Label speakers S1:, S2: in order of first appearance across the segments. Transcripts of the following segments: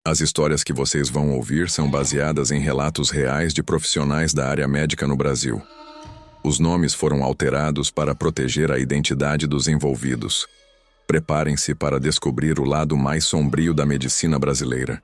S1: As histórias que vocês vão ouvir são baseadas em relatos reais de profissionais da área médica no Brasil. Os nomes foram alterados para proteger a identidade dos envolvidos. Preparem-se para descobrir o lado mais sombrio da medicina brasileira.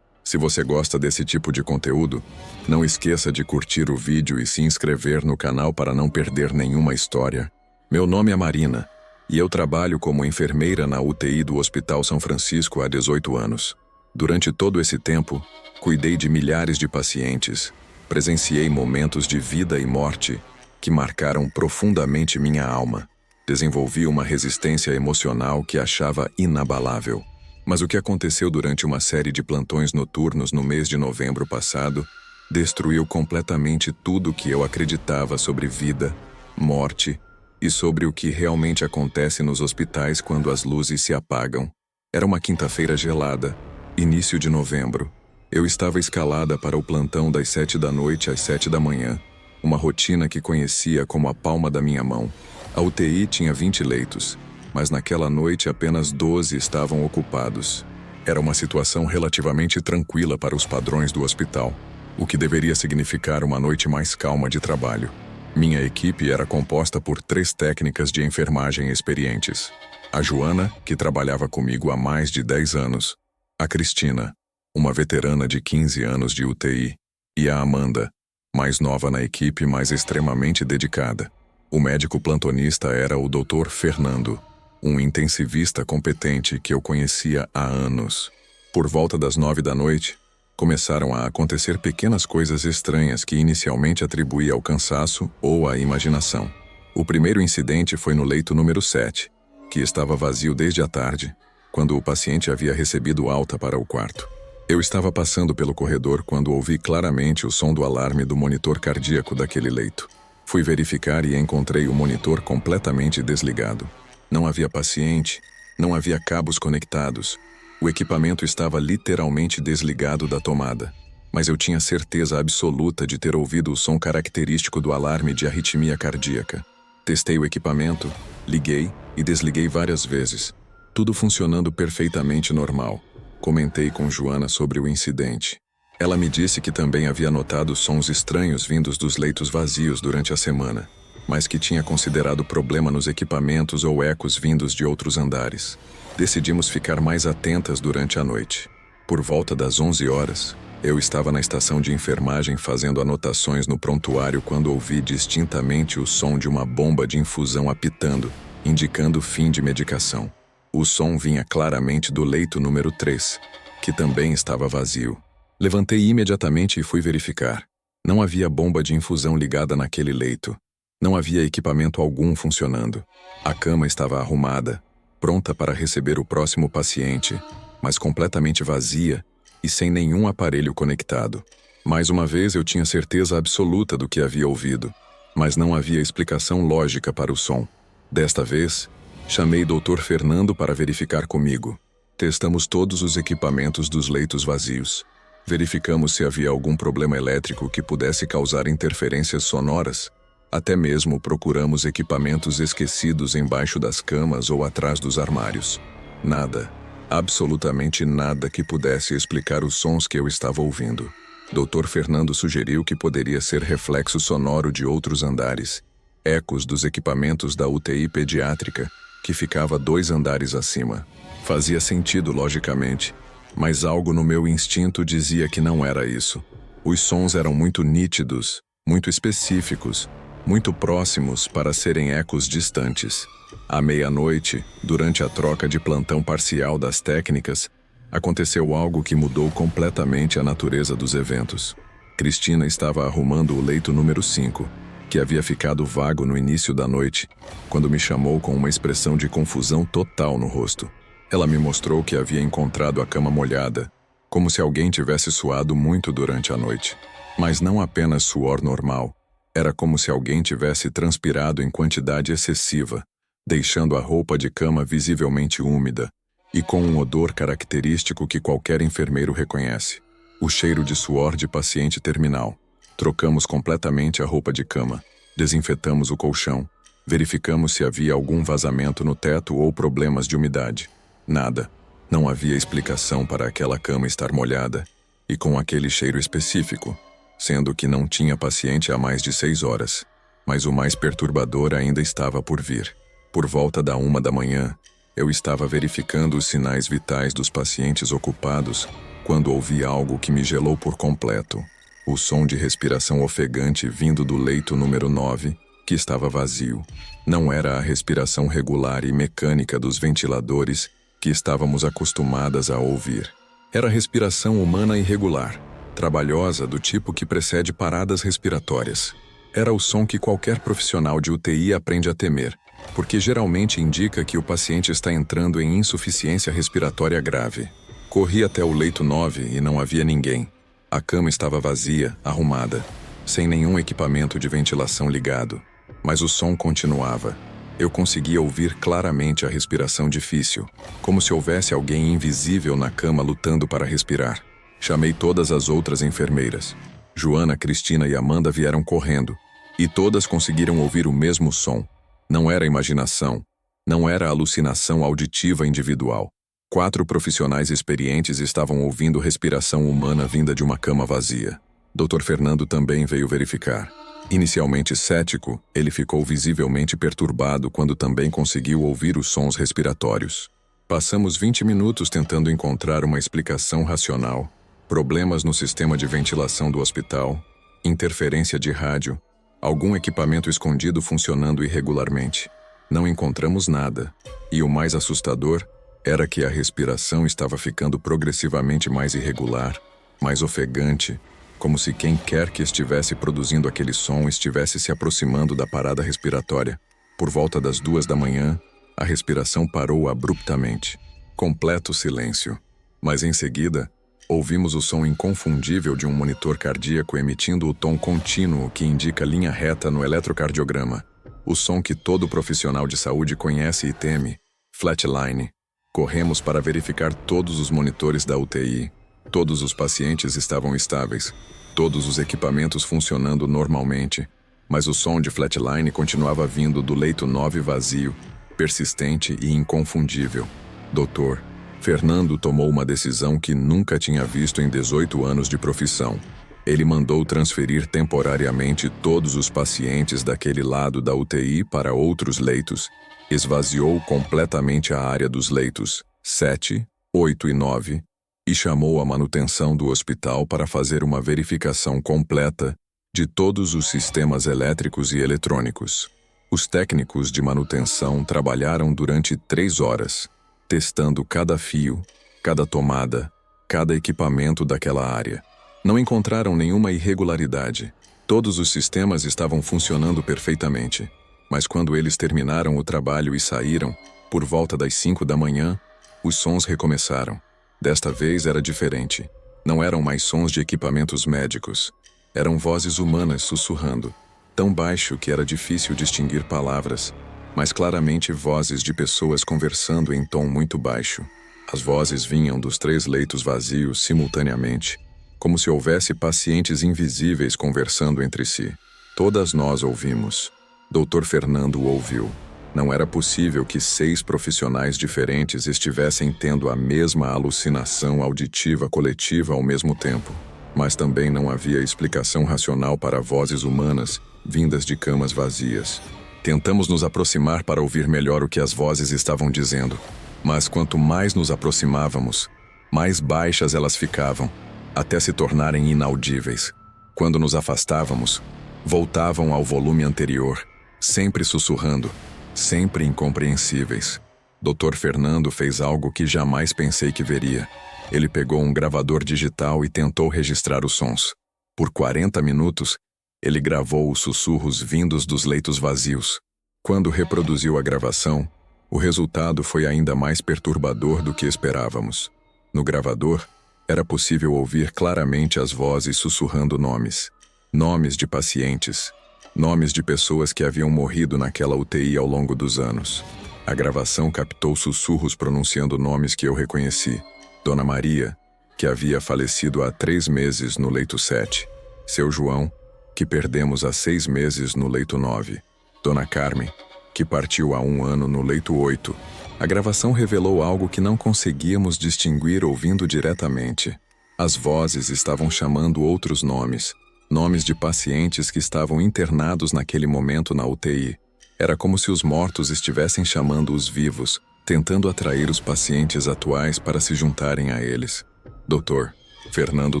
S1: Se você gosta desse tipo de conteúdo, não esqueça de curtir o vídeo e se inscrever no canal para não perder nenhuma história. Meu nome é Marina, e eu trabalho como enfermeira na UTI do Hospital São Francisco há 18 anos. Durante todo esse tempo, cuidei de milhares de pacientes, presenciei momentos de vida e morte que marcaram profundamente minha alma. Desenvolvi uma resistência emocional que achava inabalável. Mas o que aconteceu durante uma série de plantões noturnos no mês de novembro passado destruiu completamente tudo o que eu acreditava sobre vida, morte e sobre o que realmente acontece nos hospitais quando as luzes se apagam. Era uma quinta-feira gelada, início de novembro. Eu estava escalada para o plantão das 7 da noite às 7 da manhã, uma rotina que conhecia como a palma da minha mão. A UTI tinha 20 leitos, mas naquela noite apenas 12 estavam ocupados. Era uma situação relativamente tranquila para os padrões do hospital, o que deveria significar uma noite mais calma de trabalho. Minha equipe era composta por 3 técnicas de enfermagem experientes. A Joana, que trabalhava comigo há mais de 10 anos, a Cristina, uma veterana de 15 anos de UTI, e a Amanda, mais nova na equipe, mas extremamente dedicada. O médico plantonista era o Dr. Fernando, um intensivista competente que eu conhecia há anos. Por volta das 9 da noite, começaram a acontecer pequenas coisas estranhas que inicialmente atribuía ao cansaço ou à imaginação. O primeiro incidente foi no leito número 7, que estava vazio desde a tarde, quando o paciente havia recebido alta para o quarto. Eu estava passando pelo corredor quando ouvi claramente o som do alarme do monitor cardíaco daquele leito. Fui verificar e encontrei o monitor completamente desligado. Não havia paciente, não havia cabos conectados. O equipamento estava literalmente desligado da tomada. Mas eu tinha certeza absoluta de ter ouvido o som característico do alarme de arritmia cardíaca. Testei o equipamento, liguei e desliguei várias vezes. Tudo funcionando perfeitamente normal. Comentei com Joana sobre o incidente. Ela me disse que também havia notado sons estranhos vindos dos leitos vazios durante a semana, mas que tinha considerado problema nos equipamentos ou ecos vindos de outros andares. Decidimos ficar mais atentas durante a noite. Por volta das 11 horas, eu estava na estação de enfermagem fazendo anotações no prontuário quando ouvi distintamente o som de uma bomba de infusão apitando, indicando fim de medicação. O som vinha claramente do leito número 3, que também estava vazio. Levantei imediatamente e fui verificar. Não havia bomba de infusão ligada naquele leito. Não havia equipamento algum funcionando. A cama estava arrumada, pronta para receber o próximo paciente, mas completamente vazia e sem nenhum aparelho conectado. Mais uma vez eu tinha certeza absoluta do que havia ouvido, mas não havia explicação lógica para o som. Desta vez, chamei Dr. Fernando para verificar comigo. Testamos todos os equipamentos dos leitos vazios. Verificamos se havia algum problema elétrico que pudesse causar interferências sonoras. Até mesmo procuramos equipamentos esquecidos embaixo das camas ou atrás dos armários. Nada, absolutamente nada que pudesse explicar os sons que eu estava ouvindo. Dr. Fernando sugeriu que poderia ser reflexo sonoro de outros andares, ecos dos equipamentos da UTI pediátrica, que ficava 2 andares acima. Fazia sentido, logicamente, mas algo no meu instinto dizia que não era isso. Os sons eram muito nítidos, muito específicos, muito próximos para serem ecos distantes. À meia-noite, durante a troca de plantão parcial das técnicas, aconteceu algo que mudou completamente a natureza dos eventos. Cristina estava arrumando o leito número 5, que havia ficado vago no início da noite, quando me chamou com uma expressão de confusão total no rosto. Ela me mostrou que havia encontrado a cama molhada, como se alguém tivesse suado muito durante a noite. Mas não apenas suor normal. Era como se alguém tivesse transpirado em quantidade excessiva, deixando a roupa de cama visivelmente úmida e com um odor característico que qualquer enfermeiro reconhece. O cheiro de suor de paciente terminal. Trocamos completamente a roupa de cama, desinfetamos o colchão, verificamos se havia algum vazamento no teto ou problemas de umidade. Nada. Não havia explicação para aquela cama estar molhada e com aquele cheiro específico, sendo que não tinha paciente há mais de 6 horas. Mas o mais perturbador ainda estava por vir. Por volta da 1 da manhã, eu estava verificando os sinais vitais dos pacientes ocupados quando ouvi algo que me gelou por completo. O som de respiração ofegante vindo do leito número 9, que estava vazio. Não era a respiração regular e mecânica dos ventiladores que estávamos acostumadas a ouvir. Era a respiração humana irregular, trabalhosa, do tipo que precede paradas respiratórias. Era o som que qualquer profissional de UTI aprende a temer, porque geralmente indica que o paciente está entrando em insuficiência respiratória grave. Corri até o leito 9 e não havia ninguém. A cama estava vazia, arrumada, sem nenhum equipamento de ventilação ligado. Mas o som continuava. Eu conseguia ouvir claramente a respiração difícil, como se houvesse alguém invisível na cama lutando para respirar. Chamei todas as outras enfermeiras. Joana, Cristina e Amanda vieram correndo, e todas conseguiram ouvir o mesmo som. Não era imaginação, não era alucinação auditiva individual. 4 profissionais experientes estavam ouvindo respiração humana vinda de uma cama vazia. Dr. Fernando também veio verificar. Inicialmente cético, ele ficou visivelmente perturbado quando também conseguiu ouvir os sons respiratórios. Passamos 20 minutos tentando encontrar uma explicação racional. Problemas no sistema de ventilação do hospital, interferência de rádio, algum equipamento escondido funcionando irregularmente. Não encontramos nada, e o mais assustador era que a respiração estava ficando progressivamente mais irregular, mais ofegante, como se quem quer que estivesse produzindo aquele som estivesse se aproximando da parada respiratória. Por volta das 2 da manhã, a respiração parou abruptamente. Completo silêncio. Mas em seguida, ouvimos o som inconfundível de um monitor cardíaco emitindo o tom contínuo que indica linha reta no eletrocardiograma. O som que todo profissional de saúde conhece e teme, flatline. Corremos para verificar todos os monitores da UTI. Todos os pacientes estavam estáveis, todos os equipamentos funcionando normalmente, mas o som de flatline continuava vindo do leito 9 vazio, persistente e inconfundível. Dr. Fernando tomou uma decisão que nunca tinha visto em 18 anos de profissão. Ele mandou transferir temporariamente todos os pacientes daquele lado da UTI para outros leitos, esvaziou completamente a área dos leitos 7, 8 e 9, e chamou a manutenção do hospital para fazer uma verificação completa de todos os sistemas elétricos e eletrônicos. Os técnicos de manutenção trabalharam durante 3 horas, testando cada fio, cada tomada, cada equipamento daquela área. Não encontraram nenhuma irregularidade. Todos os sistemas estavam funcionando perfeitamente. Mas quando eles terminaram o trabalho e saíram, por volta das 5 da manhã, os sons recomeçaram. Desta vez era diferente. Não eram mais sons de equipamentos médicos. Eram vozes humanas sussurrando, tão baixo que era difícil distinguir palavras, mas claramente vozes de pessoas conversando em tom muito baixo. As vozes vinham dos 3 leitos vazios simultaneamente, como se houvesse pacientes invisíveis conversando entre si. Todas nós ouvimos. Dr. Fernando ouviu. Não era possível que 6 profissionais diferentes estivessem tendo a mesma alucinação auditiva coletiva ao mesmo tempo. Mas também não havia explicação racional para vozes humanas vindas de camas vazias. Tentamos nos aproximar para ouvir melhor o que as vozes estavam dizendo. Mas quanto mais nos aproximávamos, mais baixas elas ficavam, até se tornarem inaudíveis. Quando nos afastávamos, voltavam ao volume anterior, sempre sussurrando, sempre incompreensíveis. Dr. Fernando fez algo que jamais pensei que veria. Ele pegou um gravador digital e tentou registrar os sons. Por 40 minutos, ele gravou os sussurros vindos dos leitos vazios. Quando reproduziu a gravação, o resultado foi ainda mais perturbador do que esperávamos. No gravador, era possível ouvir claramente as vozes sussurrando nomes. Nomes de pacientes. Nomes de pessoas que haviam morrido naquela UTI ao longo dos anos. A gravação captou sussurros pronunciando nomes que eu reconheci. Dona Maria, que havia falecido há 3 meses no leito 7. Seu João, que perdemos há 6 meses no leito 9. Dona Carmen, que partiu há 1 ano no leito 8. A gravação revelou algo que não conseguíamos distinguir ouvindo diretamente. As vozes estavam chamando outros nomes, nomes de pacientes que estavam internados naquele momento na UTI. Era como se os mortos estivessem chamando os vivos, tentando atrair os pacientes atuais para se juntarem a eles. Doutor, Fernando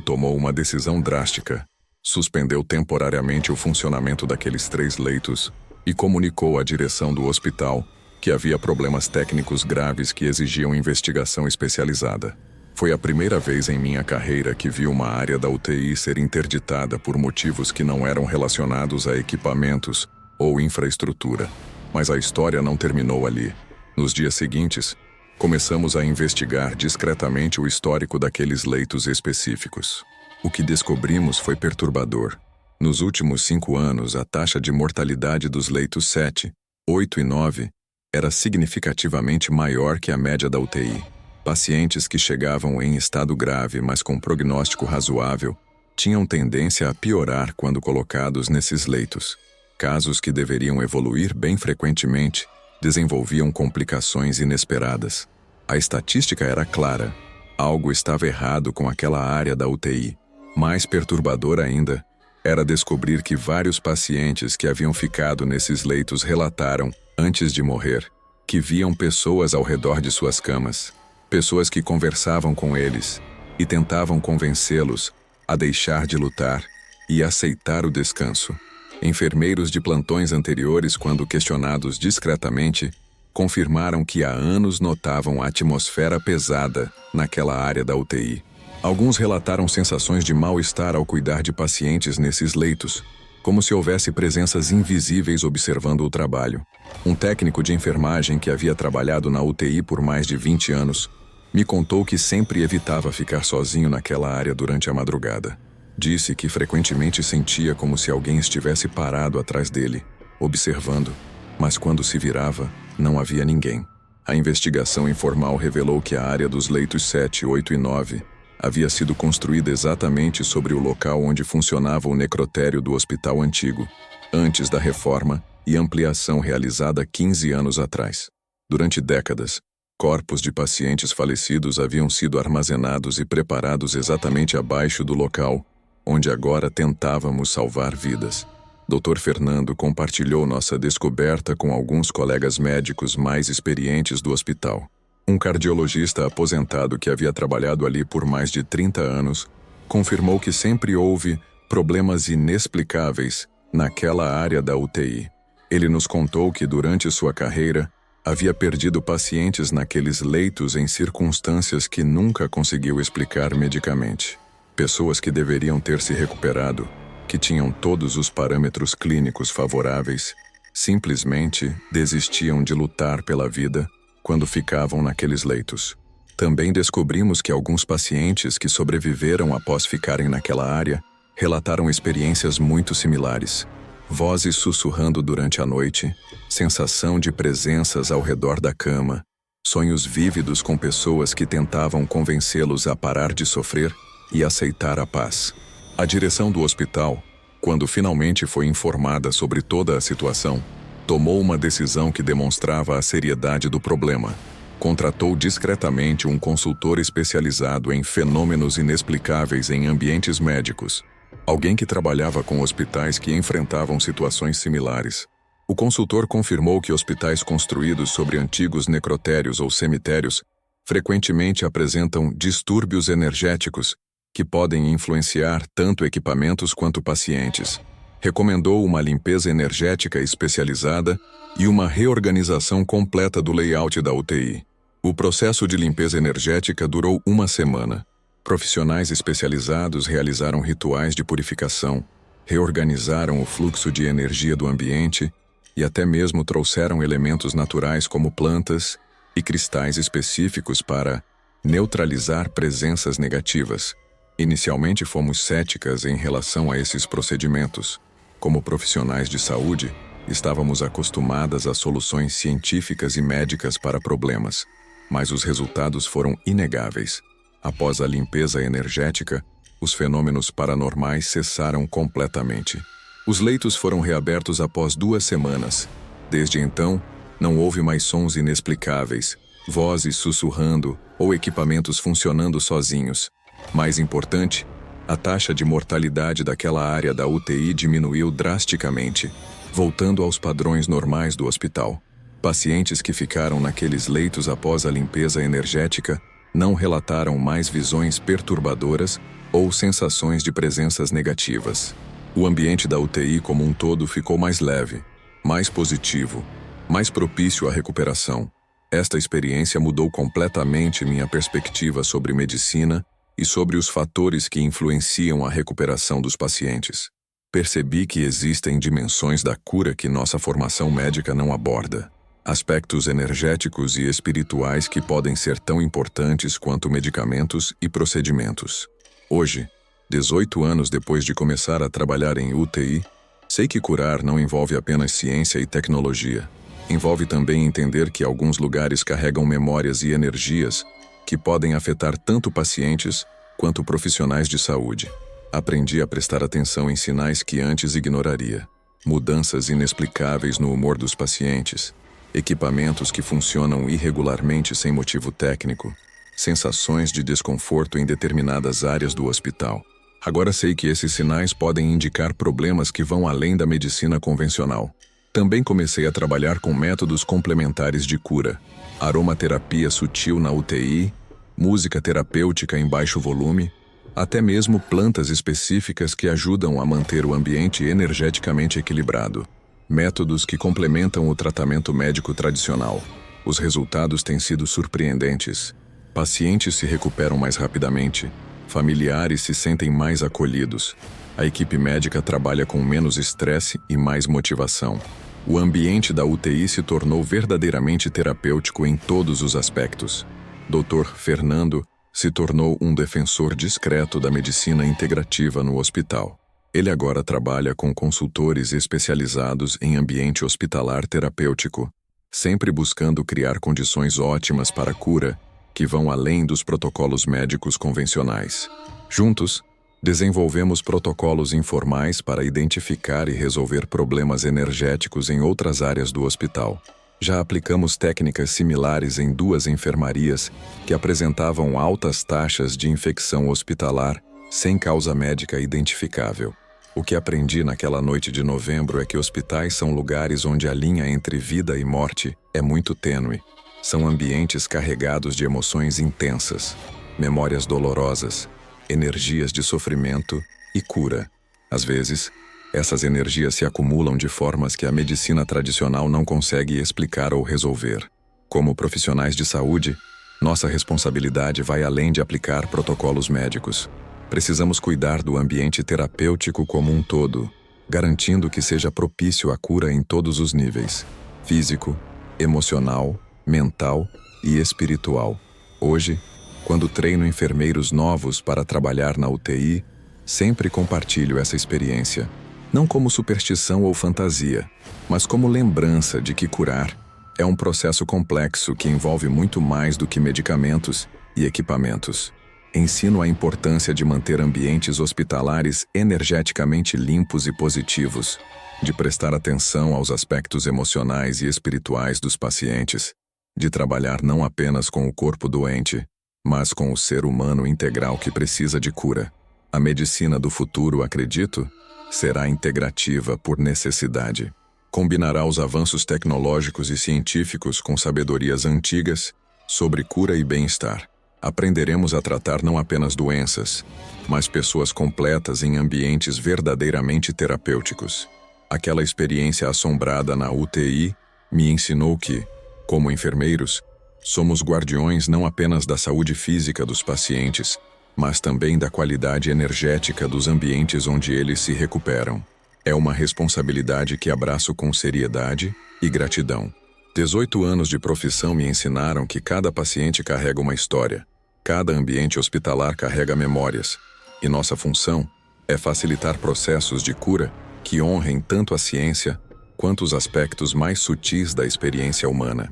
S1: tomou uma decisão drástica. Suspendeu temporariamente o funcionamento daqueles 3 leitos e comunicou à direção do hospital que havia problemas técnicos graves que exigiam investigação especializada. Foi a primeira vez em minha carreira que vi uma área da UTI ser interditada por motivos que não eram relacionados a equipamentos ou infraestrutura. Mas a história não terminou ali. Nos dias seguintes, começamos a investigar discretamente o histórico daqueles leitos específicos. O que descobrimos foi perturbador. Nos últimos 5 anos, a taxa de mortalidade dos leitos 7, 8 e 9 era significativamente maior que a média da UTI. Pacientes que chegavam em estado grave, mas com prognóstico razoável, tinham tendência a piorar quando colocados nesses leitos. Casos que deveriam evoluir bem frequentemente desenvolviam complicações inesperadas. A estatística era clara. Algo estava errado com aquela área da UTI. Mais perturbador ainda, era descobrir que vários pacientes que haviam ficado nesses leitos relataram, antes de morrer, que viam pessoas ao redor de suas camas, pessoas que conversavam com eles e tentavam convencê-los a deixar de lutar e aceitar o descanso. Enfermeiros de plantões anteriores, quando questionados discretamente, confirmaram que há anos notavam a atmosfera pesada naquela área da UTI. Alguns relataram sensações de mal-estar ao cuidar de pacientes nesses leitos, como se houvesse presenças invisíveis observando o trabalho. Um técnico de enfermagem que havia trabalhado na UTI por mais de 20 anos me contou que sempre evitava ficar sozinho naquela área durante a madrugada. Disse que frequentemente sentia como se alguém estivesse parado atrás dele, observando, mas quando se virava, não havia ninguém. A investigação informal revelou que a área dos leitos 7, 8 e 9 havia sido construída exatamente sobre o local onde funcionava o necrotério do hospital antigo, antes da reforma e ampliação realizada 15 anos atrás. Durante décadas, corpos de pacientes falecidos haviam sido armazenados e preparados exatamente abaixo do local onde agora tentávamos salvar vidas. Dr. Fernando compartilhou nossa descoberta com alguns colegas médicos mais experientes do hospital. Um cardiologista aposentado que havia trabalhado ali por mais de 30 anos confirmou que sempre houve problemas inexplicáveis naquela área da UTI. Ele nos contou que durante sua carreira havia perdido pacientes naqueles leitos em circunstâncias que nunca conseguiu explicar medicamente. Pessoas que deveriam ter se recuperado, que tinham todos os parâmetros clínicos favoráveis, simplesmente desistiam de lutar pela vida quando ficavam naqueles leitos. Também descobrimos que alguns pacientes que sobreviveram após ficarem naquela área relataram experiências muito similares. Vozes sussurrando durante a noite, sensação de presenças ao redor da cama, sonhos vívidos com pessoas que tentavam convencê-los a parar de sofrer e aceitar a paz. A direção do hospital, quando finalmente foi informada sobre toda a situação, tomou uma decisão que demonstrava a seriedade do problema. Contratou discretamente um consultor especializado em fenômenos inexplicáveis em ambientes médicos, alguém que trabalhava com hospitais que enfrentavam situações similares. O consultor confirmou que hospitais construídos sobre antigos necrotérios ou cemitérios frequentemente apresentam distúrbios energéticos que podem influenciar tanto equipamentos quanto pacientes. Recomendou uma limpeza energética especializada e uma reorganização completa do layout da UTI. O processo de limpeza energética durou 1 semana. Profissionais especializados realizaram rituais de purificação, reorganizaram o fluxo de energia do ambiente e até mesmo trouxeram elementos naturais como plantas e cristais específicos para neutralizar presenças negativas. Inicialmente fomos céticas em relação a esses procedimentos. Como profissionais de saúde, estávamos acostumadas a soluções científicas e médicas para problemas, mas os resultados foram inegáveis. Após a limpeza energética, os fenômenos paranormais cessaram completamente. Os leitos foram reabertos após 2 semanas. Desde então, não houve mais sons inexplicáveis, vozes sussurrando ou equipamentos funcionando sozinhos. Mais importante, a taxa de mortalidade daquela área da UTI diminuiu drasticamente, voltando aos padrões normais do hospital. Pacientes que ficaram naqueles leitos após a limpeza energética não relataram mais visões perturbadoras ou sensações de presenças negativas. O ambiente da UTI como um todo ficou mais leve, mais positivo, mais propício à recuperação. Esta experiência mudou completamente minha perspectiva sobre medicina e sobre os fatores que influenciam a recuperação dos pacientes. Percebi que existem dimensões da cura que nossa formação médica não aborda. Aspectos energéticos e espirituais que podem ser tão importantes quanto medicamentos e procedimentos. Hoje, 18 anos depois de começar a trabalhar em UTI, sei que curar não envolve apenas ciência e tecnologia. Envolve também entender que alguns lugares carregam memórias e energias que podem afetar tanto pacientes quanto profissionais de saúde. Aprendi a prestar atenção em sinais que antes ignoraria. Mudanças inexplicáveis no humor dos pacientes, equipamentos que funcionam irregularmente sem motivo técnico, sensações de desconforto em determinadas áreas do hospital. Agora sei que esses sinais podem indicar problemas que vão além da medicina convencional. Também comecei a trabalhar com métodos complementares de cura, aromaterapia sutil na UTI, música terapêutica em baixo volume, até mesmo plantas específicas que ajudam a manter o ambiente energeticamente equilibrado. Métodos que complementam o tratamento médico tradicional. Os resultados têm sido surpreendentes. Pacientes se recuperam mais rapidamente, familiares se sentem mais acolhidos. A equipe médica trabalha com menos estresse e mais motivação. O ambiente da UTI se tornou verdadeiramente terapêutico em todos os aspectos. Dr. Fernando se tornou um defensor discreto da medicina integrativa no hospital. Ele agora trabalha com consultores especializados em ambiente hospitalar terapêutico, sempre buscando criar condições ótimas para a cura que vão além dos protocolos médicos convencionais. Juntos, desenvolvemos protocolos informais para identificar e resolver problemas energéticos em outras áreas do hospital. Já aplicamos técnicas similares em 2 enfermarias que apresentavam altas taxas de infecção hospitalar sem causa médica identificável. O que aprendi naquela noite de novembro é que hospitais são lugares onde a linha entre vida e morte é muito tênue. São ambientes carregados de emoções intensas, memórias dolorosas, energias de sofrimento e cura. Às vezes, essas energias se acumulam de formas que a medicina tradicional não consegue explicar ou resolver. Como profissionais de saúde, nossa responsabilidade vai além de aplicar protocolos médicos. Precisamos cuidar do ambiente terapêutico como um todo, garantindo que seja propício à cura em todos os níveis: físico, emocional, mental e espiritual. Hoje, quando treino enfermeiros novos para trabalhar na UTI, sempre compartilho essa experiência, não como superstição ou fantasia, mas como lembrança de que curar é um processo complexo que envolve muito mais do que medicamentos e equipamentos. Ensino a importância de manter ambientes hospitalares energeticamente limpos e positivos, de prestar atenção aos aspectos emocionais e espirituais dos pacientes, de trabalhar não apenas com o corpo doente, mas com o ser humano integral que precisa de cura. A medicina do futuro, acredito, será integrativa por necessidade. Combinará os avanços tecnológicos e científicos com sabedorias antigas sobre cura e bem-estar. Aprenderemos a tratar não apenas doenças, mas pessoas completas em ambientes verdadeiramente terapêuticos. Aquela experiência assombrada na UTI me ensinou que, como enfermeiros, somos guardiões não apenas da saúde física dos pacientes, mas também da qualidade energética dos ambientes onde eles se recuperam. É uma responsabilidade que abraço com seriedade e gratidão. 18 anos de profissão me ensinaram que cada paciente carrega uma história, cada ambiente hospitalar carrega memórias, e nossa função é facilitar processos de cura que honrem tanto a ciência quanto os aspectos mais sutis da experiência humana.